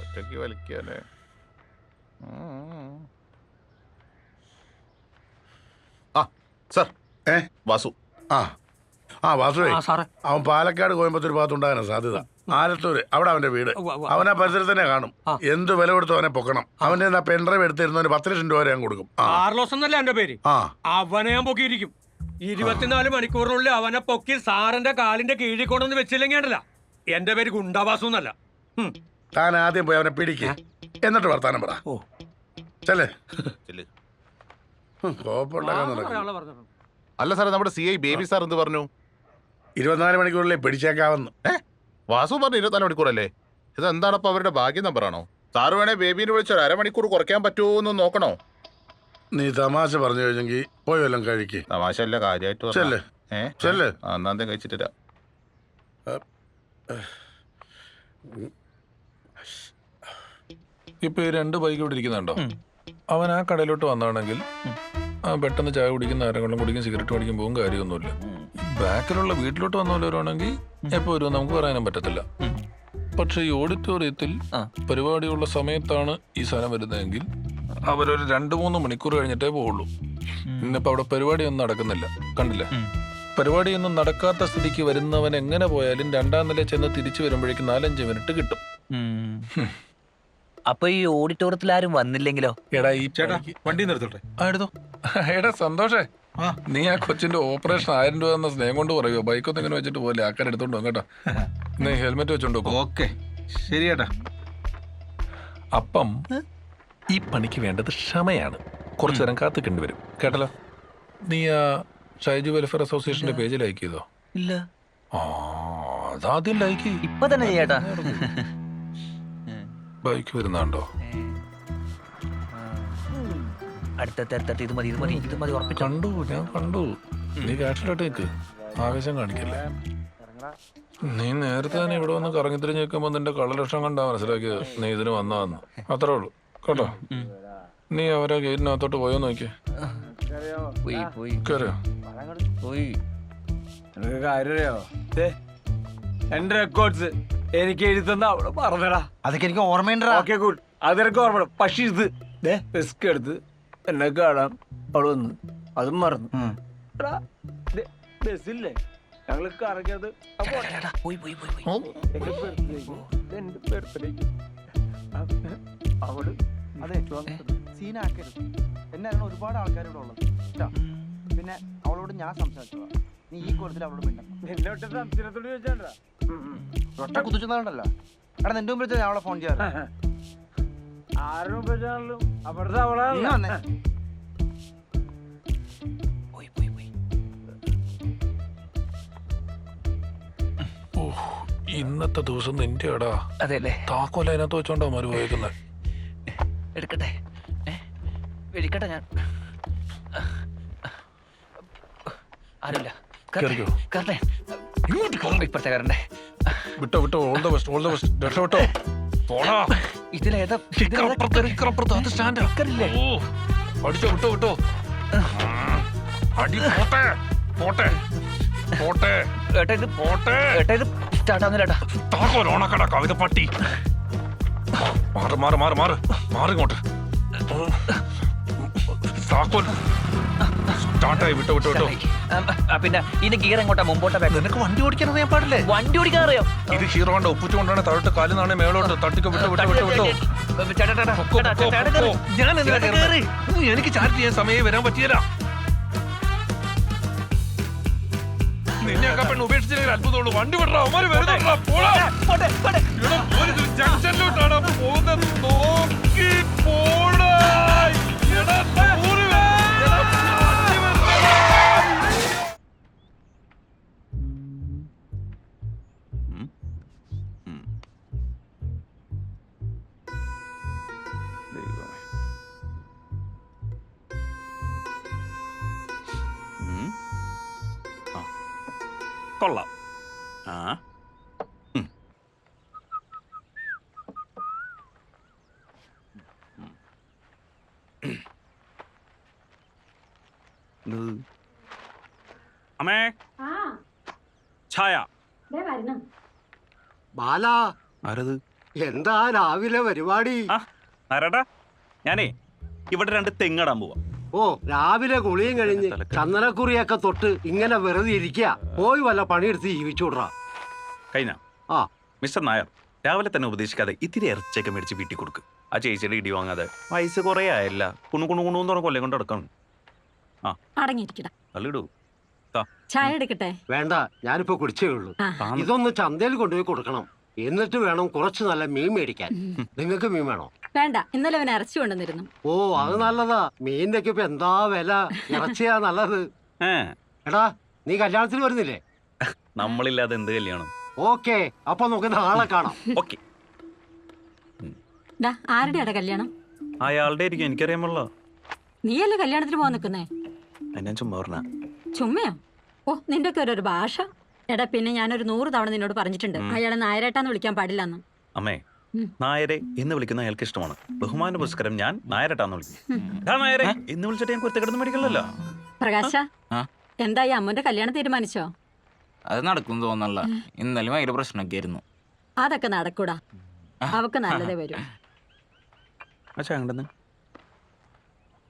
ഒറ്റയ്ക്ക് വലിക്കല്ലേ. ആ സർ, വാസു. വാസുവേ, അവൻ പാലക്കാട് കോയമ്പത്തൂർ ഭാഗത്തുണ്ടാകാനാ സാധ്യത. ആലത്തൂര് അവിടെ അവന്റെ വീട്. അവനാ പരിസരത്ത് തന്നെ കാണും. എന്ത് വില കൊടുത്തു അവനെ പൊക്കണം. അവന്റെ പെൻഡ്രൈവ് എടുത്തിരുന്നവന് 10 ലക്ഷം രൂപ വരെ ഞാൻ കൊടുക്കും. കാർലോസ് എന്നല്ലേ എന്റെ പേര്. അവനെ ഞാൻ പൊക്കിയിരിക്കും. 24 മണിക്കൂറിനുള്ളിൽ അവനെ പൊക്കി സാറിന്റെ കാലിന്റെ കീഴിൽ കൊണ്ടൊന്ന് വെച്ചില്ലെങ്കിൽ ഉണ്ടല്ല, എന്റെ പേര് ഗുണ്ടാവാസു എന്നല്ല. താൻ ആദ്യം പോയി അവനെ പിടിക്കുക, എന്നിട്ട് വർത്താനം പറ. ചെല്ലേ അല്ല സാറേ, നമ്മുടെ CI ബേബി സാർ എന്ത് പറഞ്ഞു? 24 മണിക്കൂറിലെ പിടിച്ചേക്കാവുന്നു. വാസു പറഞ്ഞു 24 മണിക്കൂറല്ലേ. ഇതെന്താണപ്പോ അവരുടെ ഭാഗ്യ നമ്പറാണോ? സാറ് വേണേ ബേബിനെ വിളിച്ചൊരു 1/2 മണിക്കൂർ കുറയ്ക്കാൻ പറ്റുമോ എന്ന് നോക്കണോ? നീ തമാശ പറഞ്ഞു കഴിഞ്ഞെങ്കിൽ പോയി വല്ലതും കഴിക്ക്. തമാശ അല്ല, കാര്യമായിട്ട് എന്നാന്തേ കഴിച്ചിട്ടില്ല. ഇപ്പൊ ഈ 2 ബൈക്ക് ഇവിടെ ഇരിക്കുന്നുണ്ടോ? അവൻ ആ കടയിലോട്ട് വന്നാണെങ്കിൽ പെട്ടെന്ന് ചായ കുടിക്കുന്ന, ആരെങ്കിലും കുടിക്കും, സിഗരറ്റ് മേടിക്കും, പോകും, കാര്യമൊന്നുമില്ല. ബാക്കിലുള്ള വീട്ടിലോട്ട് വന്നവരവരാണെങ്കിൽ എപ്പോ വരുമോ നമുക്ക് പറയാനും പറ്റത്തില്ല. പക്ഷെ ഈ ഓഡിറ്റോറിയത്തിൽ പരിപാടിയുള്ള സമയത്താണ് ഈ സാധനം വരുന്നതെങ്കിൽ അവരൊരു 2-3 മണിക്കൂർ കഴിഞ്ഞിട്ടേ പോവുള്ളൂ. ഇന്നിപ്പോ അവിടെ പരിപാടിയൊന്നും നടക്കുന്നില്ല, കണ്ടില്ലേ? പരിപാടിയൊന്നും നടക്കാത്ത സ്ഥിതിക്ക് വരുന്നവൻ എങ്ങനെ പോയാലും 2ാം നില ചെന്ന് തിരിച്ചു വരുമ്പോഴേക്കും 4-5 മിനിറ്റ് കിട്ടും. അപ്പൊ ഈ ഓഡിറ്റോറിയത്തിൽ ആരും വന്നില്ലെങ്കിലോ? എടാ ഈ ചേട്ടാ വണ്ടി നിർത്തോട്ടെ. എടുത്തോ. എടാ സന്തോഷേ, നീ ആ കൊച്ചിന്റെ ഓപ്പറേഷൻ 1000 രൂപ എന്ന സ്നേഹം കൊണ്ട് പറയുമോ? ബൈക്കൊന്നും ഇങ്ങനെ വെച്ചിട്ട് പോലെ ആക്കാൻ എടുത്തോണ്ടോ കേട്ടോ. നീ ഹെൽമെറ്റ് വെച്ചോണ്ടോ? ഓക്കെ ശരി ചേട്ടാ. അപ്പം ഈ പണിക്ക് വേണ്ടത് ക്ഷമയാണ്. കുറച്ചു നേരം കാത്തിക്കേണ്ടി വരും, കേട്ടല്ലോ. നീ ആ ഷൈജു വെൽഫെയർ അസോസിയേഷന്റെ പേജ് ലൈക്ക് ചെയ്തോ? ഇല്ല. അതാദ്യം ലൈക്ക് ഇപ്പൊ തന്നെ ചേട്ടാ. ബൈക്ക് വരുന്നുണ്ടോ? അടുത്തടുത്ത് ഇത് മതി ഉറപ്പിച്ചു. കണ്ടു, ഞാൻ കണ്ടു. നീ കാറ്റിലോട്ട് നിൽക്ക്, ആവേശം കാണിക്കല്ലേ. നീ നേരത്തെ തന്നെ ഇവിടെ വന്ന് കറങ്ങി തിരിഞ്ഞ് നിൽക്കുമ്പോ നിന്റെ കള്ളലക്ഷണം കണ്ടാ മനസ്സിലാക്കിയത് നീ ഇതിന് വന്നതെന്ന്. അത്രേ ഉള്ളൂ കേട്ടോ. നീ അവരെ ഗേറ്റിനകത്തോട്ട് പോയോ നോക്കിയേ. കാര്യോ എന്റെ റെക്കോർഡ്സ് എനിക്ക് എഴുതുന്ന അവിടെ പറഞ്ഞടാ. അതൊക്കെ എനിക്ക് ഓർമ്മയുണ്ടാ. ഓക്കെ ഗുഡ്, അതെനിക്ക് ഓർമ്മ. പക്ഷെ ഇത് റിസ്ക് എടുത്ത് എന്നെ കാണാൻ അവിടെ വന്ന് അതും മറന്നു. ബസ്സില്ലേ ഞങ്ങള് കറങ്ങിയത് അവിടെ. അതെ, സീനാക്കരുത്. എന്നാണ് ഒരുപാട് ആൾക്കാർ ഇവിടെ ഉള്ളത്. പിന്നെ അവളോട് ഞാൻ സംസാരിച്ചതാ. നീ ഈ കൂടുതൽ അവളോട് മിണ്ടണം. എന്നോട്ട് സംശയത്തോട് ചോദിച്ചാണ്ടാ ഒറ്റ കുതിച്ചെന്നുണ്ടല്ലോ. എടാ നിന്റെ മുമ്പ് ഞാൻ അവളെ ഫോൺ ചെയ്യാറ്. ആരുടെ മുമ്പ് വെച്ചാലും അവിടുത്തെ അവളാണ്. ഇന്നത്തെ ദിവസം നിന്റെ അടാ. അതെല്ലേ, താക്കോല അതിനകത്ത് വെച്ചോണ്ടാ മാറി പോയേക്കുന്നത്. എടുക്കട്ടെ ഞാൻ. ആരുമില്ല, ഇപ്പഴത്തെ കാരണ്ടേ. വിട്ടോ ഓൾ ദ ബെസ്റ്റ് രക്ഷപ്പെട്ടോ. ഇതിലേതാ? അടിച്ചോ, വിട്ടോ അടി. പോട്ടെ താക്കോലോണക്കട കവിത പട്ടി. മാറിങ്ങോട്ട്. താക്കോൽ സ്റ്റാർട്ടായി. വിട്ടോ. പിന്നെ ഇനി ഗിയർ എങ്ങോട്ടാ? മുമ്പോട്ടാ? നിനക്ക് വണ്ടി ഓടിക്കാൻ അറിയാൻ പാടില്ലേ? വണ്ടി ഓടിക്കാൻ അറിയാം. ഇത് ഹീറോണ്ട് ഒപ്പിച്ചുകൊണ്ടാണ് താഴോട്ട് കാലുനാണ് മേളോട്ട് തട്ടിക്കോ. വിട്ടോ. ഞാൻ എനിക്ക് ചാറ്റ് ചെയ്യാൻ സമയം വരാൻ പറ്റിയല്ല. നിന്നെയൊക്കെ പെണ്ണ് ഉപേക്ഷിച്ചില്ലെങ്കിൽ അത്ഭുതമുള്ളൂ. വണ്ടി വിടറാ, അവന്മാര് വരുന്നുണ്ടാ. ജംഗ്ഷനിലോട്ടാണ് പോകുന്നത്. നോക്കി പോടാ. കൊള്ളാം. അമ്മേ, ഛായ. ബാലാ, ആരത്? എന്താ രാവിലെ പരിപാടി? ആരാടാ? ഞാനേ ഇവിടെ 2 തെങ്ങടാൻ പോവാ. ഓ, രാവിലെ കുളിയും കഴിഞ്ഞ് ചന്ദനക്കുറിയൊക്കെ തൊട്ട് ഇങ്ങനെ വെറുതെ ഇരിക്കുക. പോയി വല്ല പണിയെടുത്ത് ജീവിച്ചുവിട്രാ. കഴിഞ്ഞ ആ മിസ്റ്റർ നായർ, രാവിലെ തന്നെ ഉപദേശിക്കാതെ ഇത്തിരി ഇറച്ചിയൊക്കെ മേടിച്ച് വീട്ടിൽ കൊടുക്കും. ആ ചേച്ചിയുടെ ഇടി വാങ്ങാതെ. വയസ്സ് കുറേ ആയല്ല, കുണുകുണുന്ന് പറഞ്ഞ കൊല്ലം കൊണ്ട് നടക്കണം. ആ അടങ്ങിയിരിക്കടാ. അല്ലിടൂ. ചായ എടുക്കട്ടെ? വേണ്ട, ഞാനിപ്പോ കുടിച്ചേ ഉള്ളൂ. ഇതൊന്ന് ചന്തയിൽ കൊണ്ടുപോയി കൊടുക്കണം. എന്നിട്ട് വേണം കുറച്ച് നല്ല മീൻ മേടിക്കാൻ. നിങ്ങൾക്ക് മീൻ വേണോ? വേണ്ട, ഇന്നലെ അവൻ ഇറച്ചി കൊണ്ടുവന്നിരുന്നു. ഓ, അത് നല്ലതാ. മീനിന്റെ ഇപ്പൊ എന്താ വില. ഇറച്ചിയാ നല്ലത്. എടാ, നീ കല്യാണത്തിന് വരുന്നില്ലേ? നമ്മളില്ലാതെ എന്ത് കല്യാണം? ഓക്കെ, അപ്പൊ നമുക്ക് നാളെ കാണാം. ഓക്കെ. ആരുടെയാടാ കല്യാണം? അയാളുടെ ആയിരിക്കും, എനിക്കറിയാമല്ലോ. നീയല്ലേ കല്യാണത്തിന് പോവാൻ നിക്കുന്നേ? ഞാൻ ചുമ്മാ പറഞ്ഞ. ചുമ്മയോ? ഓ, നിന്റെ ഒക്കെ ഒരു ഭാഷ. എടാ, പിന്നെ ഞാനൊരു 100 തവണ നിന്നോട് പറഞ്ഞിട്ടുണ്ട് അയാളെ നായരേട്ടാന്ന് വിളിക്കാൻ പാടില്ലെന്ന്. അമ്മേ, നായരെ എന്ന് വിളിക്കുന്ന അയാൾക്ക് ഇഷ്ടമാണ്. ബഹുമാന പുരസ്കാരം ഞാൻ നായരട്ടാന്ന് വിളിക്കും. നായരെ എന്ന് വിളിച്ചിട്ട് ഞാൻ കുരുത്തക്കിടന്ന് മേടിക്കണല്ലോ. പ്രകാശ, എന്തായി അമ്മന്റെ കല്യാണം തീരുമാനിച്ചോ? അത് നടക്കും തോന്നല്ല. ഇന്നലെ ഭയങ്കര പ്രശ്നമൊക്കെ ആയിരുന്നു. അതൊക്കെ നടക്കൂടാ, അവക്ക് നല്ലതേ വരും.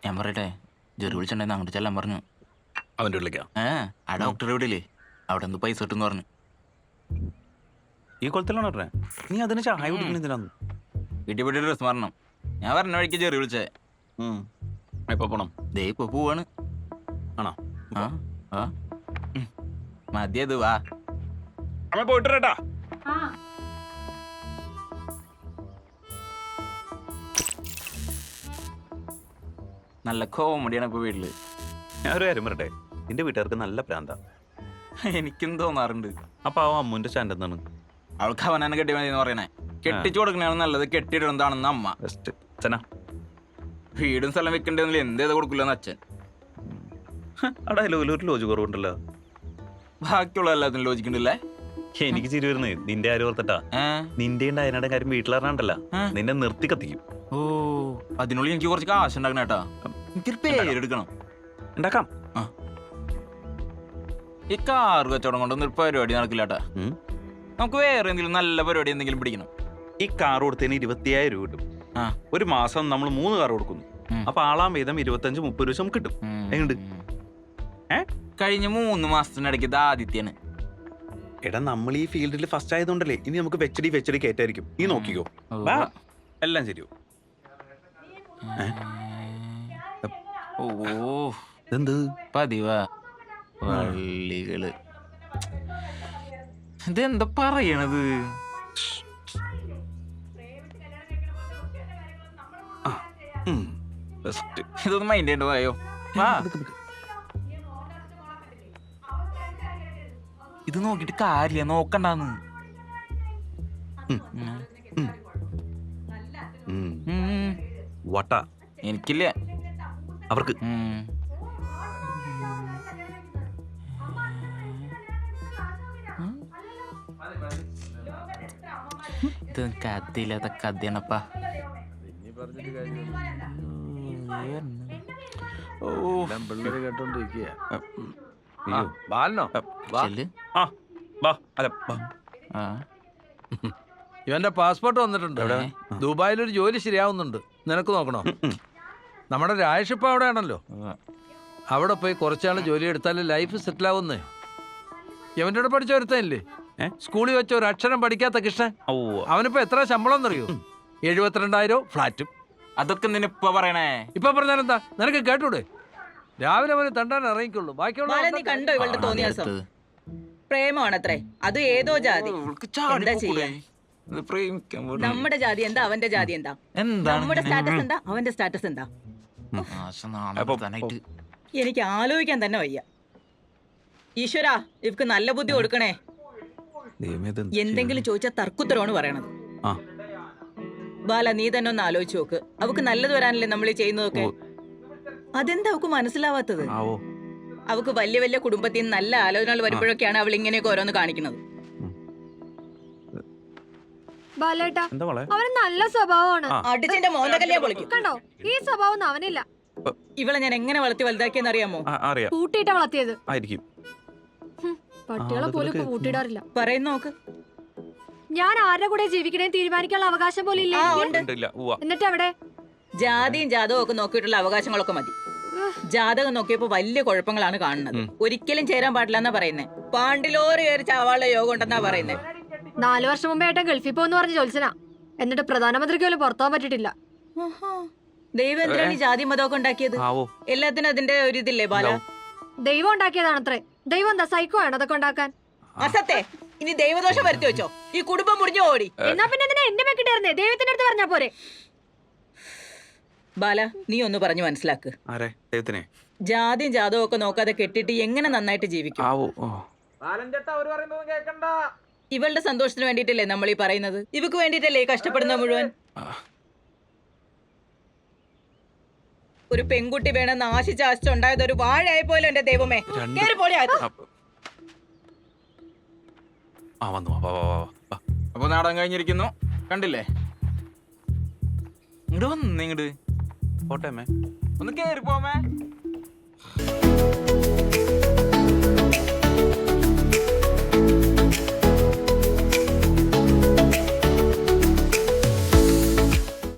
ഞാൻ പറയട്ടെ, ജെറി വിളിച്ചിട്ടുണ്ടെന്ന് അങ്ങോട്ട് ചെല്ലാൻ പറഞ്ഞു. അവന്റെ ഉള്ളിലേക്കാ? ആ ഡോക്ടറെ വീട്ടിലേ അവിടെ എന്ത് പൈസ കിട്ടും പറഞ്ഞു. ഈ കൊലത്തിലാണ് പറഞ്ഞേ. നീ അതിന് ചായ കുടിക്കണെന്തിനാന്ന്? വീട്ടിൽ പോയിട്ട് ഡ്രസ് മാറണം. ഞാൻ പറഞ്ഞ വഴിക്ക് ജെറി വിളിച്ചേ. എപ്പോ പോണം? ദേ ഇപ്പൊ പോവാണ്. ആണോ? മതിയത് വാ. അമ്മ പോയിട്ടാ. നല്ല കോമഡിയാണ് ഇപ്പൊ വീട്ടില്. ഞാൻ ഒരു കാര്യം പറയട്ടെ, നിന്റെ വീട്ടുകാർക്ക് നല്ല പ്രാന്താ. എനിക്കും തോന്നാറുണ്ട്. അപ്പൊ ആ അമ്മുന്റെ സ്റ്റാൻഡ് എന്താണ്? അവൾക്ക് അവനെ കെട്ടി മതിയെന്ന് പറയണേ. കെട്ടിച്ചു കൊടുക്കണതാണ് നല്ലത്, കെട്ടിയിടുന്നതാണെന്ന് അമ്മ. വീടും സ്ഥലം വെക്കണ്ടെന്നില്ല, എന്തേത് കൊടുക്കില്ലെന്ന് അച്ഛൻ. അവിടെ ഒരു ലോജിക് കുറവുണ്ടല്ലോ. ബാക്കിയുള്ള എല്ലാത്തിനും ലോജിക്കുണ്ടല്ലേ? എനിക്ക് ചിരി വരുന്നേ നിന്റെ ആരും ഓർത്തിട്ടാ. നിന്റെ അയനയുടെ കാര്യം വീട്ടിലറിഞ്ഞാണ്ടല്ല, നിന്നെ നിർത്തി കത്തിക്കും. ഓ, അതിനുള്ളിൽ എനിക്ക് കുറച്ച് കാശ് ഉണ്ടാക്കണം കേട്ടാ. എനിക്കൊരു പേരെടുക്കണം. ഉണ്ടാക്കാം. ഈ കാർ കച്ചവടം കൊണ്ടൊന്നും ഒരു പരിപാടി നടക്കില്ല കേട്ടാ. നമുക്ക് വേറെ എന്തെങ്കിലും നല്ല പരിപാടി എന്തെങ്കിലും പിടിക്കണം. ഈ കാർ കൊടുത്തതിന് 25,000 രൂപ കിട്ടും. ഒരു മാസം നമ്മൾ 3 കാർ കൊടുക്കുന്നു. അപ്പൊ ആളാം വീതം 25-30 ദിവസം കിട്ടും. എങ്ങുണ്ട്? കഴിഞ്ഞ 3 മാസത്തിനിടയ്ക്ക് ഇത് ആദിത്യാണ്. എടാ, നമ്മൾ ഈ ഫീൽഡിൽ ഫസ്റ്റ് ആയതുകൊണ്ടല്ലേ ഇനി നമുക്ക് വെച്ചടി കയറ്റായിരിക്കും. നീ നോക്കിക്കോ, എല്ലാം ശരിയോ? ഓ, എന്ത് പതിവാ വള്ളികള്. ഇതെന്താ പറയണത്? ഇതൊന്നും മൈൻഡ് ചെയ്യണ്ടോ? ഇത് നോക്കിട്ട് കാര്യ നോക്കണ്ടാന്ന്. വട്ട എനിക്കില്ല, അവർക്ക്. ഇത് കഥയില്ലാത്ത കഥയാണപ്പാ. ഇവന്റെ പാസ്പോർട്ട് വന്നിട്ടുണ്ട്. ദുബായിലൊരു ജോലി ശരിയാവുന്നുണ്ട്. നിനക്ക് നോക്കണോ? നമ്മുടെ രാജേഷിപ്പ അവിടെയാണല്ലോ. അവിടെ പോയി കുറച്ചാൾ ജോലി എടുത്താൽ ലൈഫ് സെറ്റിൽ ആവുന്നേ. ഇവന്റെ കൂടെ പഠിച്ച ഒരുത്തല്ലേ, സ്കൂളിൽ വെച്ച ഒരു അക്ഷരം പഠിക്കാത്ത കൃഷ്ണൻ. അവനിപ്പോ എത്ര ശമ്പളം എന്നറിയോ? 72,000 ഫ്ലാറ്റും. അതൊക്കെ നിനിപ്പ പറയണേ. ഇപ്പൊ പറഞ്ഞാലെന്താ? നിനക്ക് കേട്ടൂടെ? രാവിലെ അവന് തണ്ടാൻ ഇറങ്ങിക്കുള്ളൂ. കണ്ടോ ഇവളുടെ തോന്നിയാസം? പ്രേമാണത്രേ, അത് ഏതോ ജാതി. എന്താ ചെയ്യാ? നമ്മുടെ ജാതി എന്താ, അവന്റെ ജാതി എന്താ? നമ്മുടെ സ്റ്റാറ്റസ് എന്താ, അവന്റെ സ്റ്റാറ്റസ് എന്താ? എനിക്ക് ആലോചിക്കാൻ തന്നെ വയ്യ. ഈശ്വരാ, ഇവക്ക് നല്ല ബുദ്ധി കൊടുക്കണേ. എന്തെങ്കിലും ചോദിച്ചാൽ തർക്കുത്തരമാണ് പറയണത്. ബാല, നീ തന്നെ ഒന്ന് ആലോചിച്ച് നോക്ക്. അവക്ക് നല്ലത് വരാനല്ലേ നമ്മൾ ഈ ചെയ്യുന്നതൊക്കെ. അതെന്താ അവക്ക് മനസ്സിലാവാത്തത്? അവക്ക് വലിയ വലിയ കുടുംബത്തിൽ നിന്ന് നല്ല ആലോചനകൾ വരുമ്പോഴൊക്കെയാണ് അവൾ ഇങ്ങനെയൊക്കെ ഓരോന്ന് കാണിക്കുന്നത്. അവന് നല്ല സ്വഭാവമാണ്. അടിച്ചിന്റെ മോന്തകല്യാ പൊളിക്കും. കണ്ടോ, ഈ സ്വഭാവം അവനില്ല. ഇവളെ ഞാൻ എങ്ങനെ വളർത്തി വലുതാക്കിയെന്ന് അറിയാമോ? കൂട്ടിയിട്ടാ വളർത്തിയത്. ആയിരിക്കും. പട്ടികളെ പോലും കൂട്ടിയിടാറില്ല. പറയുന്ന നോക്ക്. ഞാൻ ആരുടെ കൂടെ ജീവിക്കണേ തീരുമാനിക്കാനുള്ള അവകാശം പോലും ഇല്ല ഇല്ല ഉവ്വ. എന്നിട്ട് അവിടെ ജാതിയും ജാതവും ഒക്കെ നോക്കിയിട്ടുള്ള അവകാശങ്ങളൊക്കെ മതി. ജാതകം നോക്കിയപ്പോ വലിയ കുഴപ്പങ്ങളാണ് കാണുന്നത്. ഒരിക്കലും ചേരാൻ പാടില്ല എന്നാ പറയുന്നേ. പാണ്ടിലോറി കയറി ചാവാനുള്ള യോഗം ഉണ്ടെന്നാ പറയുന്നേ. 4 വർഷം മുമ്പേ ഏട്ടൻ ഗൾഫിൽ പോന്ന് പറഞ്ഞ് ജോത്സനാ. എന്നിട്ട് പ്രധാനമന്ത്രിക്ക് പോലും പുറത്താൻ പറ്റിയിട്ടില്ല. ദൈവം എന്തിനാണ് ഈ ജാതി മതമൊക്കെ ഉണ്ടാക്കിയത്? എല്ലാത്തിനും അതിന്റെ ഒരു ഇതില്ലേ ബാല? ദൈവം ഉണ്ടാക്കിയതാണത്രേ. ദൈവം എന്താ സൈക്കോ ആണ് അതൊക്കെ ഉണ്ടാക്കാൻ? അസത്തെ ഇനി ദൈവദോഷം വരുത്തി വെച്ചോ, ഈ കുടുംബം മുറിഞ്ഞു ഓടി. എന്നാ പിന്നെ എന്തിനാ എന്നെ വെക്കിട്ടായിരുന്നേ? ദൈവത്തിന്റെ അടുത്ത് പറഞ്ഞാ പോരെ? ബാല, നീ ഒന്ന് പറഞ്ഞു മനസ്സിലാക്ക്. ആരെ? ദൈവത്തിനെ? ജാതിയും ജാതവും ഒക്കെ നോക്കാതെ കെട്ടിട്ട് എങ്ങനെ നന്നായിട്ട് ജീവിക്കും? ഇവളുടെ സന്തോഷത്തിന് വേണ്ടിട്ടല്ലേ നമ്മൾ ഈ പറയുന്നത്? ഇവക്ക് വേണ്ടിട്ടല്ലേ ഈ കഷ്ടപ്പെടുന്ന മുഴുവൻ? ഒരു പെൺകുട്ടി വേണമെന്ന് ആശിച്ചാശിച്ചുണ്ടായത് ഒരു വാഴയായി പോലും എന്റെ ദൈവമേ. കേറി പോടി അകത്ത്. അപ്പൊ നാടകം കഴിഞ്ഞിരിക്കുന്നു, കണ്ടില്ലേ? ഇങ്ങോട്ട് വന്നിങ്ങോട്ട് പോട്ടെ ഒന്ന് കേറി പോമേ.